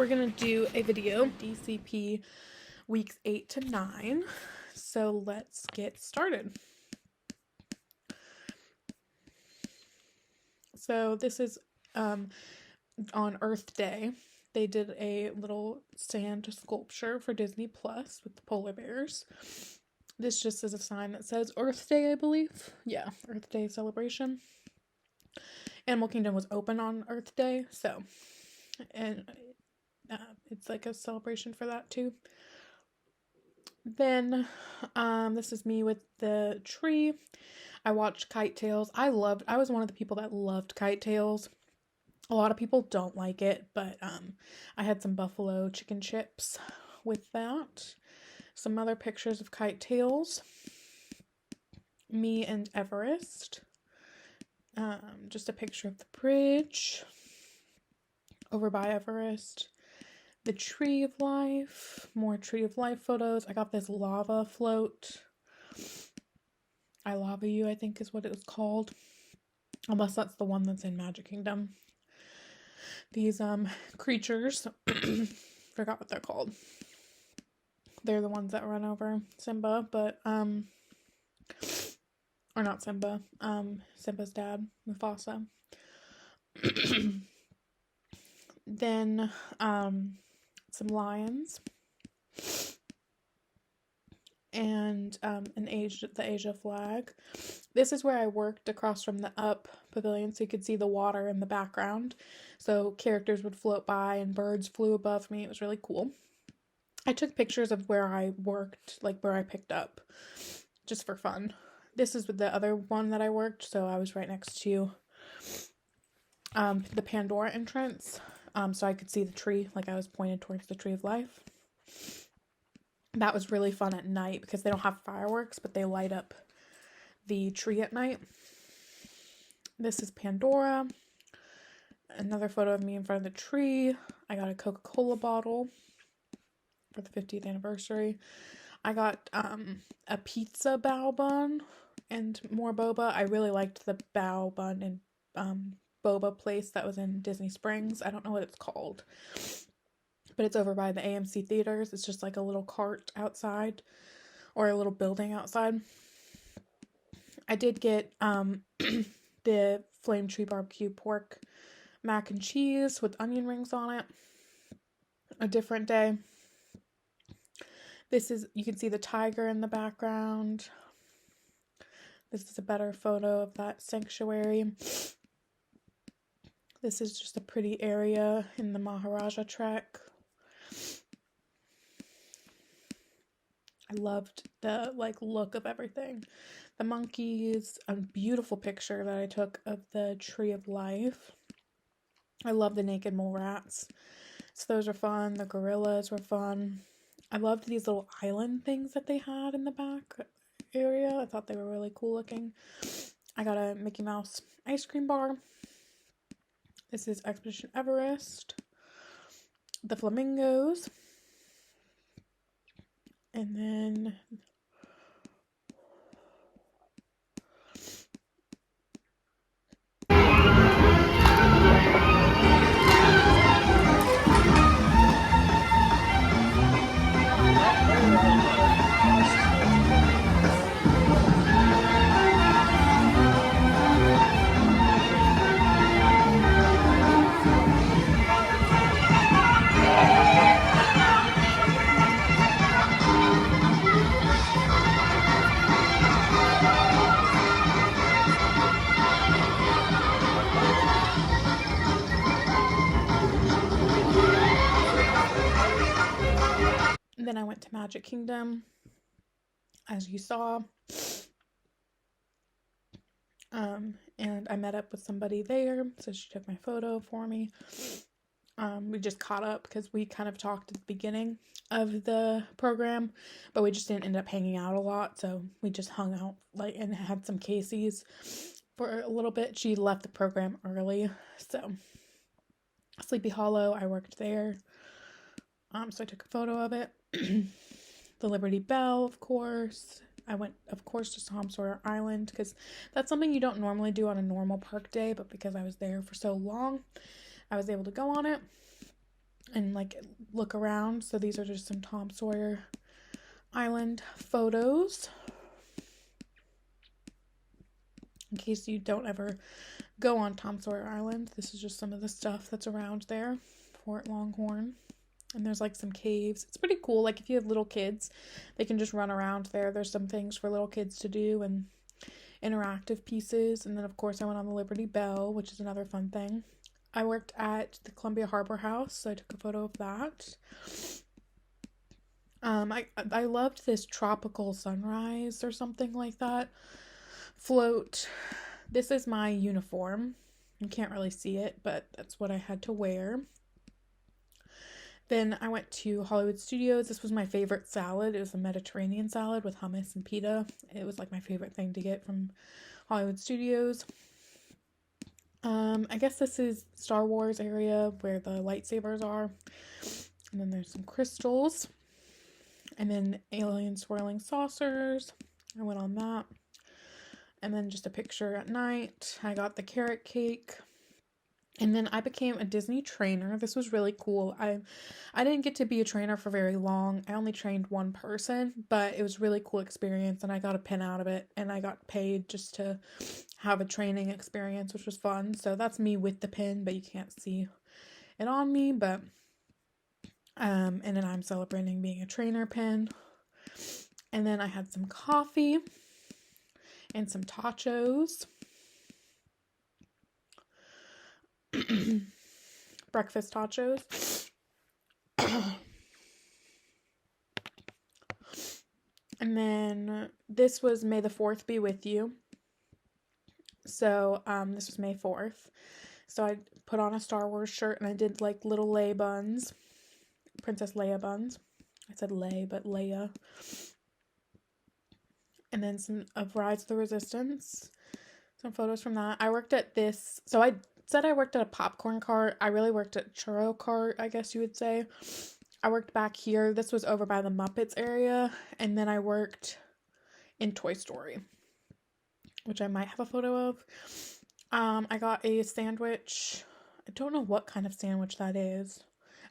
We're gonna do a video, DCP Weeks 8 to 9. So let's get started. So this is on Earth Day. They did a little sand sculpture for Disney Plus with the polar bears. This just is a sign that says Earth Day, I believe. Yeah, Earth Day celebration. Animal Kingdom was open on Earth Day, so, and it's like a celebration for that too. Then this is me with the tree. I watched Kite Tales. I was one of the people that loved Kite Tales. A lot of people don't like it, but I had some buffalo chicken chips with that. Some other pictures of Kite Tales. Me and Everest. Just a picture of the bridge over by Everest. The Tree of Life. More Tree of Life photos. I got this lava float. I Lava You, I think is what it was called. Unless that's the one that's in Magic Kingdom. These creatures, forgot what they're called. They're the ones that run over Simba, but or not Simba, Simba's dad, Mufasa. Then some lions and the Asia flag. This is where I worked across from the Up Pavilion, so you could see the water in the background. So characters would float by and birds flew above me. It was really cool. I took pictures of where I worked, like where I picked up, just for fun. This is the other one that I worked, so I was right next to the Pandora entrance, so I could see the tree, like I was pointed towards the Tree of Life. That was really fun at night because they don't have fireworks, but they light up the tree at night. This is Pandora. Another photo of me in front of the tree. I got a Coca-Cola bottle for the 50th anniversary. I got a pizza bao bun and more boba. I really liked the bao bun and boba place that was in Disney Springs. I don't know what it's called, but it's over by the AMC theaters. It's just like a little cart outside, or a little building outside. I did get the Flame Tree Barbecue pork mac and cheese with onion rings on it. A different day. This is, you can see the tiger in the background. This is a better photo of that sanctuary. This is just a pretty area in the Maharaja Trek. I loved the look of everything. The monkeys, a beautiful picture that I took of the Tree of Life. I love the naked mole rats. So those are fun. The gorillas were fun. I loved these little island things that they had in the back area. I thought they were really cool looking. I got a Mickey Mouse ice cream bar. This is Expedition Everest. The flamingos. And then I went to Magic Kingdom, as you saw. And I met up with somebody there, so she took my photo for me. We just caught up because we kind of talked at the beginning of the program, but we just didn't end up hanging out a lot, so we just hung out and had some Casey's for a little bit. She left the program early, so Sleepy Hollow, I worked there, so I took a photo of it. The Liberty Bell, of course. I went, of course, to Tom Sawyer Island because that's something you don't normally do on a normal park day, but because I was there for so long, I was able to go on it. and like look around. So these are just some Tom Sawyer Island photos. In case you don't ever go on Tom Sawyer Island, this is just some of the stuff that's around there. Fort Longhorn. And there's like some caves. It's pretty cool. Like if you have little kids, they can just run around there. There's some things for little kids to do and interactive pieces. And then of course I went on the Liberty Bell, which is another fun thing. I worked at the Columbia Harbor House, so I took a photo of that. I loved this tropical sunrise or something like that float. This is my uniform. You can't really see it, but that's what I had to wear. Then I went to Hollywood Studios. This was my favorite salad. It was a Mediterranean salad with hummus and pita. It was like my favorite thing to get from Hollywood Studios. I guess this is Star Wars area where the lightsabers are. And then there's some crystals. And then alien swirling saucers. I went on that. And then just a picture at night. I got the carrot cake. And then I became a Disney trainer. This was really cool. I didn't get to be a trainer for very long. I only trained one person, but it was a really cool experience, and I got a pin out of it, and I got paid just to have a training experience, which was fun. So that's me with the pin, but you can't see it on me, but and then I'm celebrating being a trainer pin. And then I had some coffee and some tachos. Breakfast tachos. And then this was May the 4th be with you. So this was May 4th. So I put on a Star Wars shirt and I did like little Leia buns. Princess Leia buns. I said Leia, but Leia. And then some of Rise of the Resistance. Some photos from that. I worked at this. So I said I worked at a popcorn cart. I really worked at churro cart, I guess you would say. I worked back here. This was over by the Muppets area. And then I worked in Toy Story, which I might have a photo of. I got a sandwich. I don't know what kind of sandwich that is.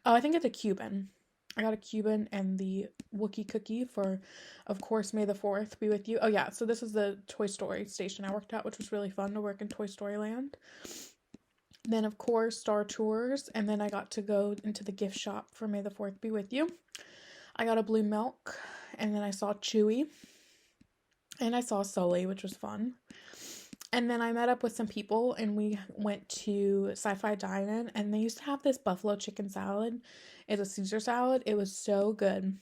Oh, I think it's a Cuban. I got a Cuban and the Wookiee cookie for, of course, May the 4th be with you. Oh yeah, so this is the Toy Story station I worked at, which was really fun to work in Toy Story Land. Then, of course, Star Tours, and then I got to go into the gift shop for May the 4th be with you. I got a blue milk, and then I saw Chewie, and I saw Sully, which was fun. And then I met up with some people, and we went to Sci-Fi Dine-In, and they used to have this buffalo chicken salad. It's a Caesar salad. It was so good.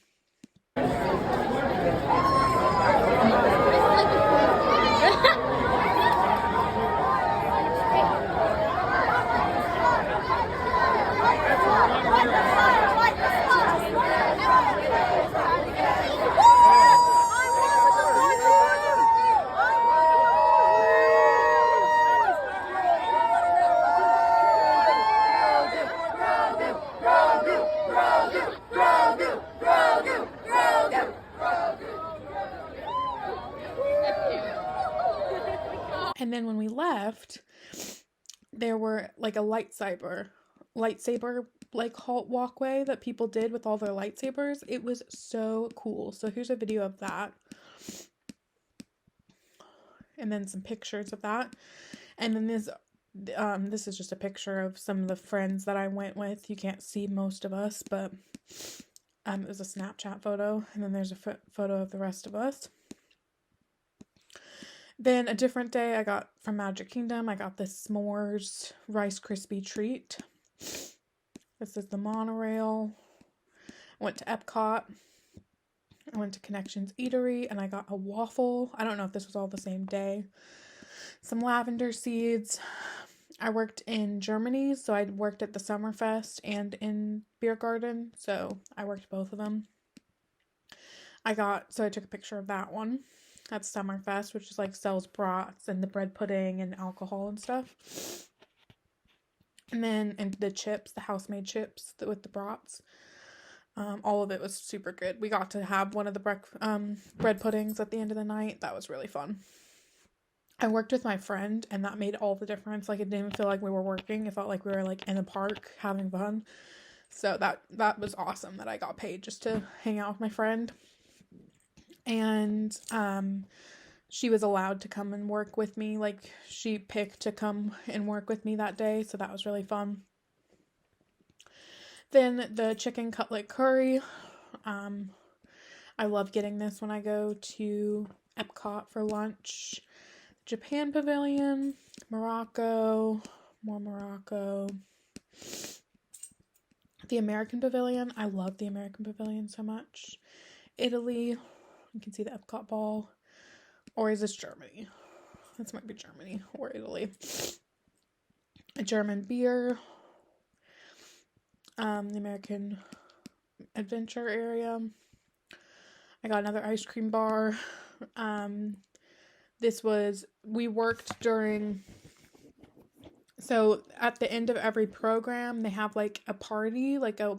And then when we left, there were like a lightsaber like halt walkway that people did with all their lightsabers. It was so cool. So here's a video of that. And then some pictures of that. And then this is just a picture of some of the friends that I went with. You can't see most of us, but it was a Snapchat photo. And then there's a photo of the rest of us. Then a different day, I got from Magic Kingdom, I got this s'mores Rice Krispie treat. This is the monorail. I went to Epcot. I went to Connections Eatery, and I got a waffle. I don't know if this was all the same day. Some lavender seeds. I worked in Germany, so I worked at the Summerfest and in Beer Garden, so I worked both of them. I took a picture of that one. That's Summerfest, which is like sells brats and the bread pudding and alcohol and stuff. And then the chips, the house-made chips with the brats. All of it was super good. We got to have one of the bread puddings at the end of the night. That was really fun. I worked with my friend, and that made all the difference. Like, it didn't feel like we were working. It felt like we were like in a park having fun. So that was awesome that I got paid just to hang out with my friend. And she was allowed to come and work with me. Like, she picked to come and work with me that day, so that was really fun. Then the chicken cutlet curry. I love getting this when I go to Epcot for lunch. Japan Pavilion, Morocco, more Morocco. The American Pavilion. I love the American Pavilion so much. Italy. You can see the Epcot ball. Or is this Germany? This might be Germany or Italy. A German beer. The American Adventure area. I got another ice cream bar. We worked during, so at the end of every program, they have like a party, like a,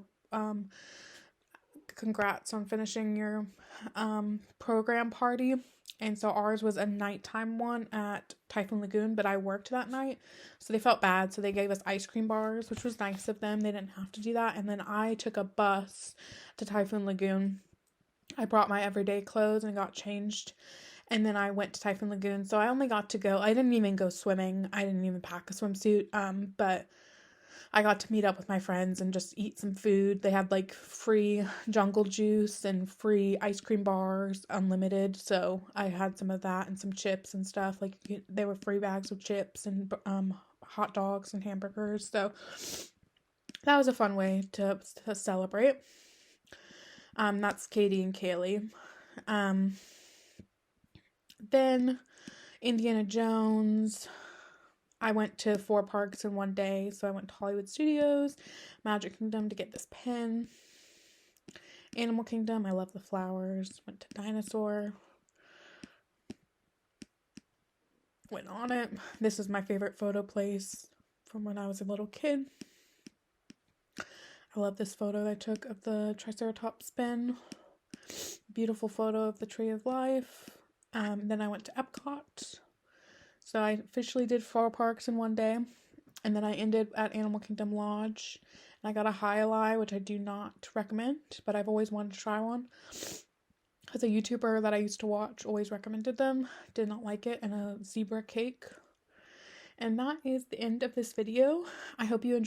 congrats on finishing your, program party. And so ours was a nighttime one at Typhoon Lagoon, but I worked that night, so they felt bad, so they gave us ice cream bars, which was nice of them. They didn't have to do that. And then I took a bus to Typhoon Lagoon. I brought my everyday clothes and got changed, and then I went to Typhoon Lagoon. So I only got to go, I didn't even go swimming. I didn't even pack a swimsuit, but I got to meet up with my friends and just eat some food. They had like free jungle juice and free ice cream bars, unlimited. So I had some of that and some chips and stuff. Like, they were free bags of chips and hot dogs and hamburgers. So that was a fun way to celebrate. That's Katie and Kaylee. Then Indiana Jones. I went to 4 parks in one day. So I went to Hollywood Studios, Magic Kingdom to get this pen. Animal Kingdom, I love the flowers. Went to Dinosaur. Went on it. This is my favorite photo place from when I was a little kid. I love this photo I took of the Triceratops spin. Beautiful photo of the Tree of Life. Then I went to Epcot. So I officially did 4 parks in one day. And then I ended at Animal Kingdom Lodge. And I got a Jai-Alai, which I do not recommend, but I've always wanted to try one. Because a YouTuber that I used to watch always recommended them. Did not like it. And a zebra cake. And that is the end of this video. I hope you enjoyed.